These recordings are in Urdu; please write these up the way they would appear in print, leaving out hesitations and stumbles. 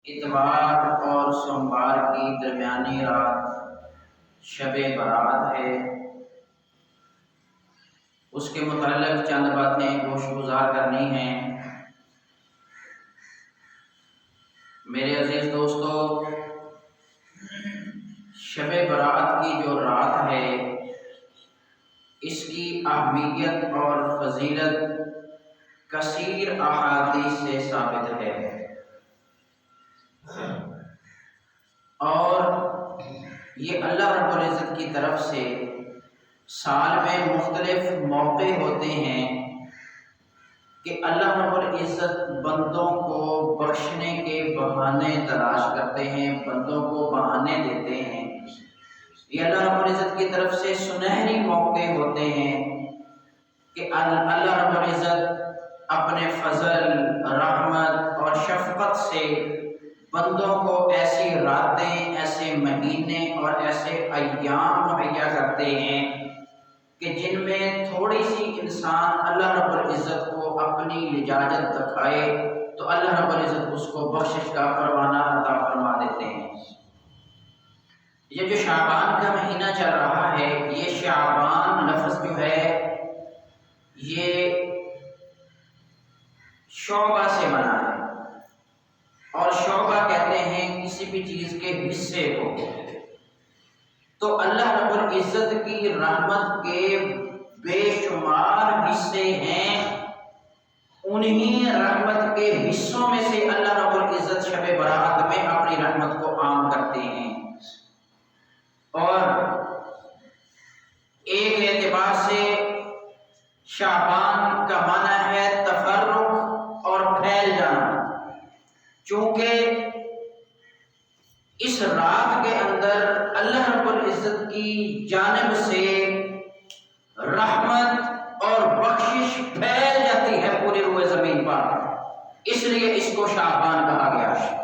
اتوار اور سوموار کی درمیانی رات شب برات ہے۔ اس کے متعلق چند باتیں گوش گزار کرنی ہیں۔ میرے عزیز دوستو، شب برات کی جو رات ہے اس کی اہمیت اور فضیلت کثیر احادیث سے ثابت ہے، اور یہ اللہ رب العزت کی طرف سے سال میں مختلف موقع ہوتے ہیں کہ اللہ رب العزت بندوں کو بخشنے کے بہانے تلاش کرتے ہیں، بندوں کو بہانے دیتے ہیں۔ یہ اللہ رب العزت کی طرف سے سنہری موقع ہوتے ہیں کہ اللہ رب العزت اپنے فضل، رحمت اور شفقت سے بندوں کو ایسی راتیں، ایسے مہینے اور ایسے ایام مہیا کرتے ہیں کہ جن میں تھوڑی سی انسان اللہ رب العزت کو اپنی لجاجت دکھائے تو اللہ رب العزت اس کو بخشش کا پروانہ عطا فرما دیتے ہیں۔ یہ جو شعبان کا مہینہ چل رہا ہے، یہ شعبان لفظ جو ہے یہ شعبہ سے بنا ہے، اور شعبہ کہتے ہیں کسی بھی چیز کے حصے کو۔ تو اللہ رب العزت کی رحمت کے بے شمار حصے ہیں، انہی رحمت کے حصوں میں سے اللہ رب العزت شب برات میں اپنی رحمت کو عام کرتے ہیں۔ اور ایک اعتبار سے شعبان کا معنی ہے تفرق اور پھیل جانا، چونکہ اس رات کے اندر اللہ رب العزت کی جانب سے رحمت اور بخشش پھیل جاتی ہے پوری روئے زمین پر، اس لیے اس کو شعبان کہا گیا ہے۔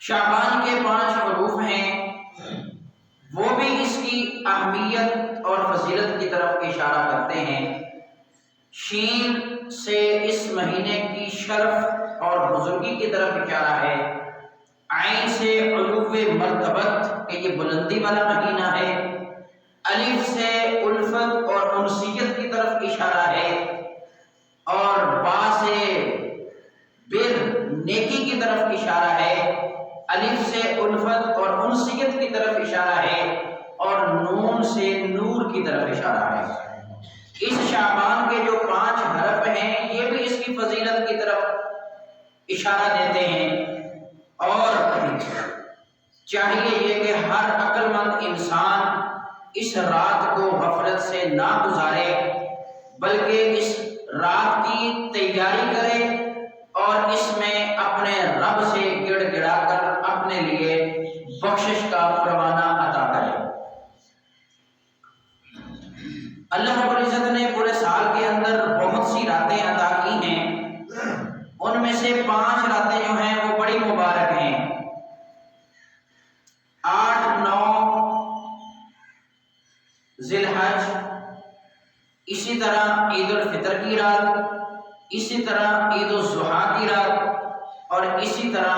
شعبان کے 5 حروف ہیں، وہ بھی اس کی اہمیت اور فضیلت کی طرف اشارہ کرتے ہیں۔ شین سے اس مہینے کی شرف اور بزرگی کی طرف اشارہ ہے، عین سے علو مرتبت کہ یہ بلندی والا مہینہ ہے، الف سے الفت اور انسیت کی طرف اشارہ ہے، اور با سے بر نیکی کی طرف اشارہ ہے، الف سے الفت اور انسیت کی طرف اشارہ ہے، اور نون سے نور کی طرف اشارہ ہے۔ اس شعبان کے جو 5 حرف ہیں یہ بھی اس کی فضیلت کی طرف اشارہ دیتے ہیں، اور چاہیے یہ کہ ہر عقل مند انسان اس رات کو غفلت سے نہ گزارے، بلکہ اس رات کی تیاری کرے اور اس میں اپنے رب سے گڑ گڑا کر اپنے لیے بخشش کا پروانہ عطا کرے۔ اللہ رب العزت نے پورے سال کے اندر بہت سی راتیں عطا کی ہیں، ان میں سے 5 راتیں جو ہیں وہ بڑی مبارک ہیں۔ 8، 9 ذی الحج، اسی طرح عید الفطر کی رات، اسی طرح عید الاضحیٰ کی رات، اور اسی طرح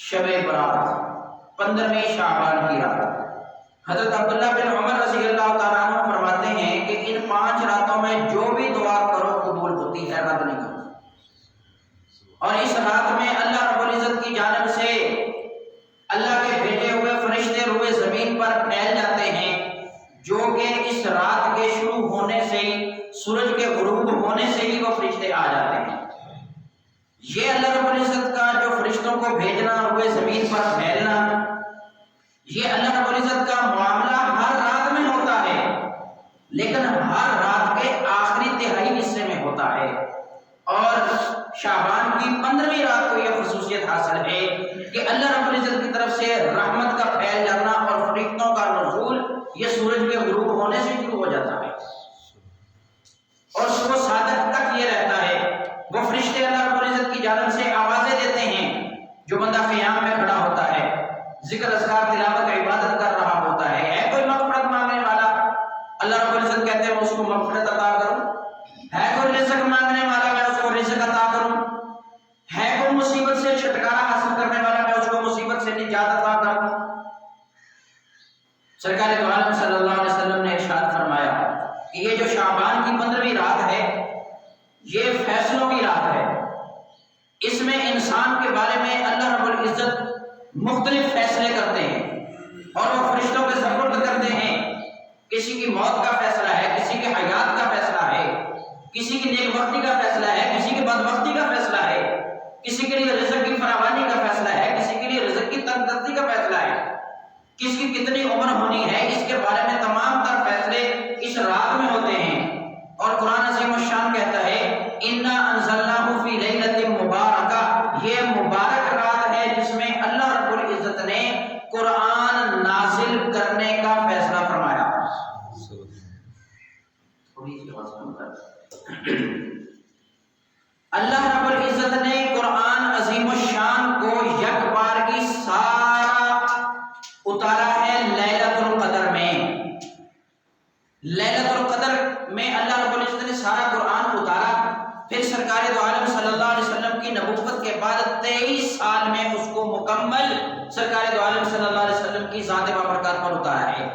شب برات 15ویں شعبان کی رات۔ حضرت عبداللہ بن عمر رضی اللہ تعالیٰ عنہ فرماتے ہیں کہ ان 5 راتوں میں جو بھی دعا کرو قبول ہوتی ہے، رد نہیں ہوتی۔ اور اس رات میں اللہ رب العزت کی جانب سے اللہ کے بھیجے ہوئے فرشتے روئے زمین پر پھیل جاتے ہیں، جو کہ اس رات کے شروع ہونے سے ہی، سورج کے غروب ہونے سے ہی وہ فرشتے آ جاتے ہیں۔ یہ اللہ رب العزت کا جو فرشتوں کو بھیجنا، روئے زمین پر پھیلنا، یہ اللہ رب العزت کا معاملہ ہر رات میں ہوتا ہے، لیکن ہر رات کے آخری تہائی حصے میں ہوتا ہے، اور شعبان کی 15ویں رات کو یہ خصوصیت حاصل ہے کہ اللہ رب العزت کی طرف سے رحمت کا پھیل جانا اور فرشتوں کا نزول یہ سورج کے غروب ہونے سے شروع ہو جاتا ہے، اور صبح صادق تک یہ رہتا ہے۔ وہ فرشتے اللہ رب العزت کی جانب سے آوازیں دیتے ہیں، جو بندہ قیام میں کھڑا ہوتا ہے، ذکر اذکار تلاوت عبادت کر رہا ہوتا ہے کوئی مغفرت مانگنے والا، اللہ رب العزت کہتے ہیں میں اس کو مغفرت عطا کروں، ہے کوئی رزق مانگنے والا میں اس کو رزق عطا کروں، ہے کوئی مصیبت سے چھٹکارا حاصل کرنے والا، میں اس کو مصیبت سے نجات عطا کر دوں۔ سرکار دو عالم صلی اللہ علیہ وسلم نے ارشاد فرمایا کہ یہ جو شعبان کی 15ویں رات ہے یہ فیصلوں کی رات ہے، اس میں انسان کے بارے میں اللہ رب العزت مختلف فیصلے کرتے ہیں اور وہ فرشتوں کے سپرد کرتے ہیں۔ کسی کی موت کا فیصلہ ہے، کسی کے حیات کا فیصلہ ہے، کسی کی نیک بختی کا فیصلہ ہے، کسی کی بدبختی کا فیصلہ ہے، کسی کے لیے رزق کی فراوانی کا فیصلہ ہے، کسی کے لیے رزق کی تنگ دستی کا فیصلہ ہے، کس کی کتنی عمر ہونی ہے، اس کے بارے میں تمام تر فیصلے اس رات میں ہوتے ہیں۔ اور قرآن عظیم الشان کہتا ہے اِنَّا أَنزَلْنَاهُ فِي لَيْلَةٍ مُبَارَكَةٍ، یہ مبارک رات ہے جس میں اللہ رب العزت نے قرآن نازل کرنے کا فیصلہ فرمایا۔ اللہ رب العزت نے قرآن عظیم الشان کو یک بار کی سارا اتارا ہے لیلۃ القدر میں۔ لیلۃ القدر میں اللہ رب العزت نے سارا قرآن اتارا، پھر سرکار دو عالم صلی اللہ علیہ وسلم کی نبوت کے بعد 23 سال میں اس کو مکمل سرکار دو عالم صلی اللہ علیہ وسلم کی ذات بابرکات پر اتارا ہے۔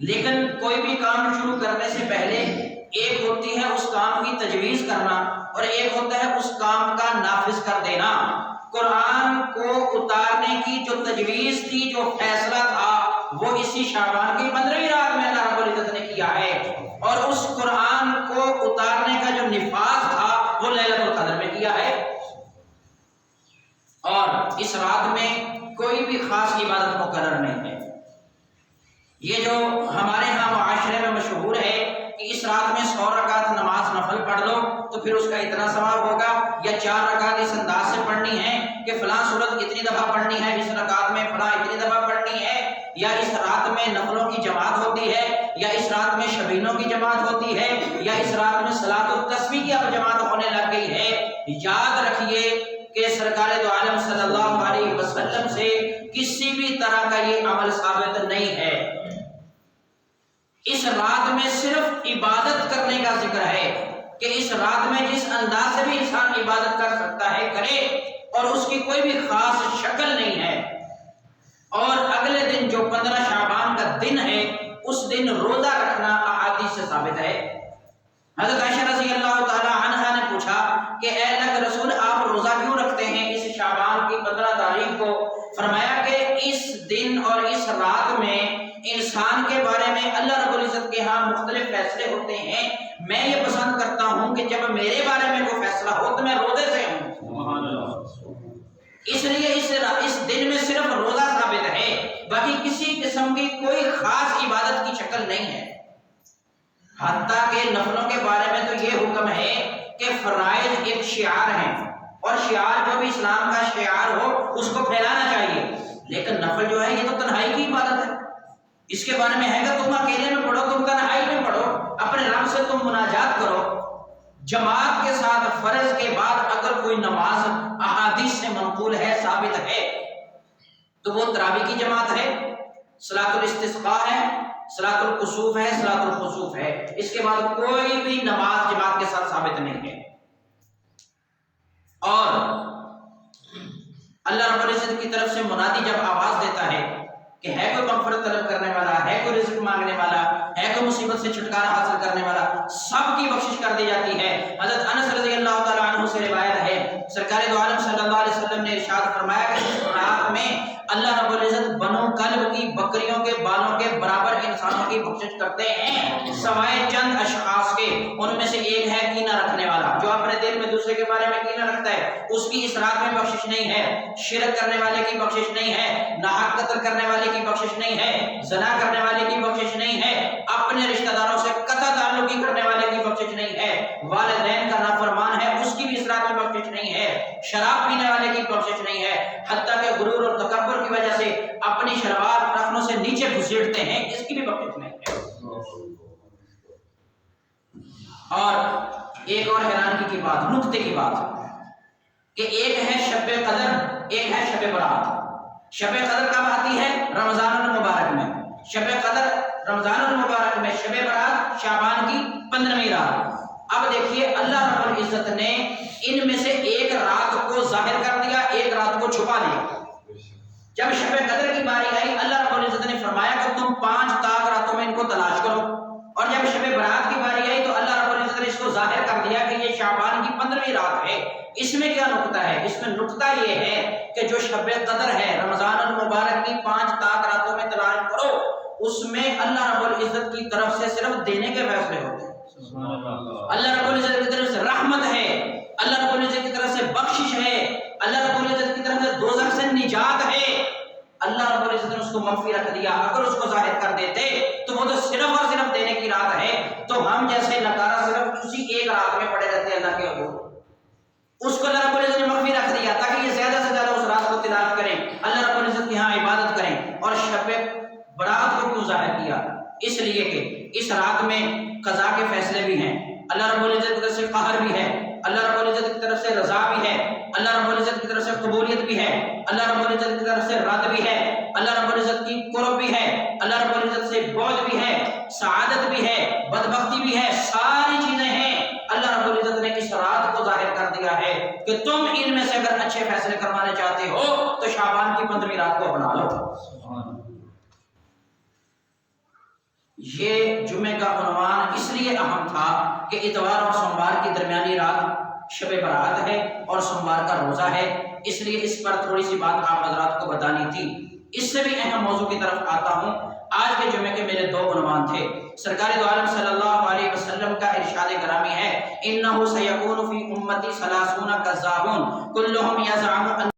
لیکن کوئی بھی کام شروع کرنے سے پہلے ایک ہوتی ہے اس کام کی تجویز کرنا اور ایک ہوتا ہے اس کام کا نافذ کر دینا۔ قرآن کو اتارنے کی جو تجویز تھی، جو فیصلہ تھا، وہ اسی شعبان کی 15ویں رات میں اللہ رب العزت نے کیا ہے، اور اس قرآن کو اتارنے کا جو نفاذ تھا وہ لیلۃ القدر میں کیا ہے۔ اور اس رات میں کوئی بھی خاص عبادت مقرر نہیں ہے۔ یہ جو ہمارے ہاں معاشرے میں مشہور ہے کہ اس رات میں 100 رکعت نماز نفل پڑھ لو تو پھر اس کا اتنا ثواب ہوگا، یا 4 رکعت اس انداز سے پڑھنی ہے کہ فلاں سورت اتنی دفعہ پڑھنی ہے، اس رکعت میں فلاں اتنی دفعہ پڑھنی ہے، یا اس رات میں نفلوں کی جماعت ہوتی ہے، یا اس رات میں شبینوں کی جماعت ہوتی ہے، یا اس رات میں صلاۃ التسبیح کی اب جماعت ہونے لگ گئی ہے۔ یاد رکھیے کہ سرکار دو عالم صلی اللہ علیہ وسلم سے کسی بھی طرح کا یہ عمل ثابت نہیں ہے۔ اس رات میں صرف عبادت کرنے کا ذکر ہے کہ اس رات میں جس انداز سے بھی انسان عبادت کر سکتا ہے کرے، اور اس کی کوئی بھی خاص شکل نہیں ہے۔ اور اگلے دن جو 15 شعبان کا دن ہے اس دن روزہ رکھنا احادیث سے ثابت ہے۔ حضرت عائشہ رضی اللہ تعالی عنہا نے پوچھا کہ اے اللہ کے رسول آپ روزہ کیوں رکھتے ہیں اس شعبان کی 15 تاریخ کو؟ فرمایا کہ اس دن اور اس رات میں انسان کے بارے میں اللہ رب العزت کے ہاں مختلف فیصلے ہوتے ہیں، میں یہ پسند کرتا ہوں کہ جب میرے بارے میں کوئی فیصلہ ہو تو میں روزے سے ہوں، اس لیے اس دن میں صرف روزہ ثابت ہے، باقی کسی قسم کی کوئی خاص عبادت کی شکل نہیں ہے۔ حتیٰ کہ نفلوں کے بارے میں تو یہ حکم ہے کہ فرائض ایک شعار ہیں، اور شعار جو بھی اسلام کا شعار ہو اس کو پھیلانا چاہیے، لیکن نفل جو ہے یہ تو تنہائی کی عبادت ہے، اس کے بارے میں ہے کہ تم اکیلے میں پڑھو، تم تنہائی میں پڑھو، اپنے رب سے تم مناجات کرو۔ جماعت کے ساتھ فرض کے بعد اگر کوئی نماز احادیث سے منقول ہے، ثابت ہے، تو وہ تراویح کی جماعت ہے، صلاۃ الاستسقاء ہے، صلاۃ الکسوف ہے، صلاۃ الخسوف ہے، اس کے بعد کوئی بھی نماز جماعت کے ساتھ ثابت نہیں ہے۔ اور اللہ رب العزت کی طرف سے منادی جب آواز دیتا ہے کہ ہے کوئی مغفرت طلب کرنے والا، ہے کوئی رزق مانگنے والا، ہے کوئی مصیبت سے چھٹکارا حاصل کرنے والا، سب کی بخشش کر دی جاتی ہے۔ حضرت انس رضی اللہ تعالیٰ عنہ سے روایت ہے سرکار دو عالم صلی اللہ علیہ وسلم نے ارشاد فرمایا کہ اس رات میں اللہ رب العزت بنو کلب کی بکریوں کے بالوں کے برابر انسانوں کی بخشش کرتے ہیں، سوائے چند اشخاص کے، ان میں سے ایک ہے کینہ رکھنے والا، جو اپنے دل میں دوسرے کے بارے میں کینہ رکھتا ہے، اس کی اس رات میں بخشش نہیں ہے۔ شرک کرنے والے کی بخشش نہیں ہے، ناحق قتل کرنے والے کی بخشش نہیں ہے، زنا کرنے والے کی بخشش نہیں ہے، اپنے رشتہ داروں سے قطع تعلقی کرنے والے کی بخشش نہیں ہے، والدین کا نافرمان ہے اس کی بھی اس رات میں بخشش نہیں ہے، شراب پینے والے کی بخشش نہیں ہے، حتیٰ کہ غرور اور تکبر کی وجہ سے اپنی شلوار ٹخنوں سے نیچے گھسیٹتے ہیں، اس کی بھی بخشش نہیں ہے۔ اور ایک اور حیرانگی کی بات، نکتے کی بات کہ ایک ہے شب قدر، ایک ہے شب برات۔ شب قدر کب آتی ہے؟ رمضان المبارک میں، شب قدر رمضان المبارک میں، شب برات شعبان کی 15ویں رات۔ اب دیکھیے اللہ رب العزت نے ان میں سے ایک رات کو ظاہر کر دیا، ایک رات کو چھپا دیا۔ جب شب قدر کی باری آئی اللہ رب العزت نے فرمایا کہ تم 5 تاک راتوں میں ان کو تلاش کرو، اور جب شب برات کی باری آئی تو اللہ رب العزت نے اس کو ظاہر کر دیا کہ یہ شعبان کی 15ویں رات ہے۔ اس میں کیا نقطہ ہے؟ اس میں نقطہ یہ ہے کہ جو شب قدر ہے رمضان المبارک کی 5 تاک راتوں میں تلاش کرو، اس میں اللہ رب العزت کی طرف سے صرف دینے کے فیصلے ہوتے ہیں۔ اللہ رب العزت کی طرف سے رحمت ہے، اللہ رب العزت کی طرف سے بخشش ہے، اللہ رب العزت کی طرف سے دوزخ سے نجات ہے۔ اللہ رب العزت نے اس کو منفی رکھ دیا۔ اگر اس کو ظاہر کر دیتے تو وہ تو صرف اور صرف دینے کی رات ہے، تو ہم جیسے نکارہ صرف اسی ایک رات میں پڑے رہتے ہیں اللہ کے حضور۔ اس کو اللہ رب العزت نے منفی رکھ دیا تاکہ یہ زیادہ سے زیادہ اس رات کو تلاش کریں، اللہ رب العزت کی ہاں عبادت کریں۔ اور شب برات کو کیوں ظاہر کیا؟ اس لیے کہ اس رات میں قضا کے فیصلے بھی ہیں، اللہ رب العزت کی طرف سے قہر بھی ہے، اللہ رب العزت کی طرف سے رضا بھی ہے، اللہ رب العزت کی طرف سے قبولیت بھی ہے، اللہ رب العزت کی طرف سے رد بھی ہے، اللہ رب العزت کی قرب بھی ہے، اللہ رب العزت سے بعد بھی ہے، سعادت بھی ہے، بدبختی بھی ہے، ساری چیزیں ہیں۔ اللہ رب العزت نے اس رات کو ظاہر کر دیا ہے کہ تم ان میں سے اگر اچھے فیصلے کروانے چاہتے ہو تو شعبان کی 15ویں رات کو اپنا لو۔ یہ جمعے کا عنوان اس لیے اہم تھا کہ اتوار اور سوموار کی درمیانی رات شب برات ہے اور سوموار کا روزہ ہے، اس لیے اس پر تھوڑی سی بات آپ حضرات کو بتانی تھی۔ اس سے بھی اہم موضوع کی طرف آتا ہوں۔ آج کے جمعے کے میرے 2 عنوان تھے۔ سرکار دو عالم صلی اللہ علیہ وسلم کا ارشاد گرامی ہے، انہ سیکون فی امتی 30 کذابون کلہم یزعم